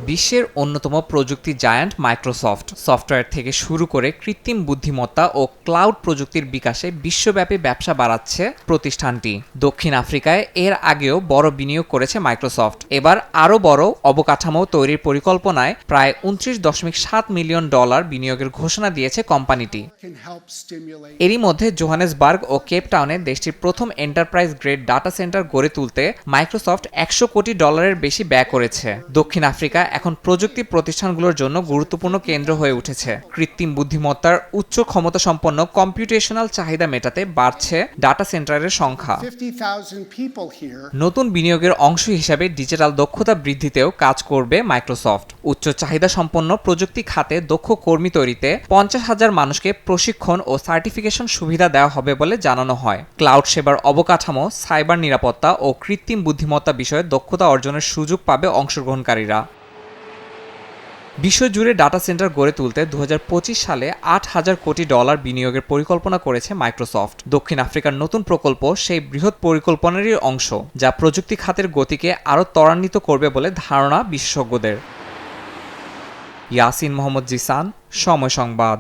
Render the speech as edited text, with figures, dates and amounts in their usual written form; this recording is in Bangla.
বিশ্বের অন্যতম প্রযুক্তি জায়ান্ট মাইক্রোসফট সফটওয়্যার থেকে শুরু করে কৃত্রিম বুদ্ধিমত্তা ও ক্লাউড প্রযুক্তির বিকাশে বিশ্বব্যাপী ব্যবসা বাড়াচ্ছে প্রতিষ্ঠানটি। দক্ষিণ আফ্রিকায় এর আগেও বড় বিনিয়োগ করেছে মাইক্রোসফট। এবার আরও বড় অবকাঠামো তৈরির পরিকল্পনায় প্রায় $29.7 মিলিয়ন বিনিয়োগের ঘোষণা দিয়েছে কোম্পানিটি। এরই মধ্যে জোহানেসবার্গ ও কেপ টাউনে দেশটির প্রথম এন্টারপ্রাইজ গ্রেড ডাটা সেন্টার গড়ে তুলতে মাইক্রোসফট $100 কোটি বেশি ব্যয় করেছে। দক্ষিণ আফ্রিকা এখন প্রযুক্তি প্রতিষ্ঠানগুলোর জন্য গুরুত্বপূর্ণ কেন্দ্র হয়ে উঠেছে। কৃত্রিম বুদ্ধিমত্তার উচ্চ ক্ষমতাসম্পন্ন কম্পিউটেশনাল চাহিদা মেটাতে বাড়ছে ডাটা সেন্টারের সংখ্যা। নতুন বিনিয়োগের অংশ হিসাবে ডিজিটাল দক্ষতা বৃদ্ধিতেও কাজ করবে মাইক্রোসফট। উচ্চ চাহিদা সম্পন্ন প্রযুক্তি খাতে দক্ষ কর্মী তৈরিতে 50,000 মানুষকে প্রশিক্ষণ ও সার্টিফিকেশন সুবিধা দেওয়া হবে বলে জানানো হয়। ক্লাউড সেবার অবকাঠামো, সাইবার নিরাপত্তা ও কৃত্রিম বুদ্ধিমত্তা বিষয়ে দক্ষতা অর্জনের সুযোগ পাবে অংশগ্রহণকারীরা। বিশ্বজুড়ে ডাটা সেন্টার গড়ে তুলতে 2025 সালে $8,000 কোটি বিনিয়োগের পরিকল্পনা করেছে মাইক্রোসফট। দক্ষিণ আফ্রিকার নতুন প্রকল্প সেই বৃহৎ পরিকল্পনারই অংশ, যা প্রযুক্তি খাতের গতিকে আরও ত্বরান্বিত করবে বলে ধারণা বিশেষজ্ঞদের। ইয়াসিন মোহাম্মদ জিসান, সময় সংবাদ।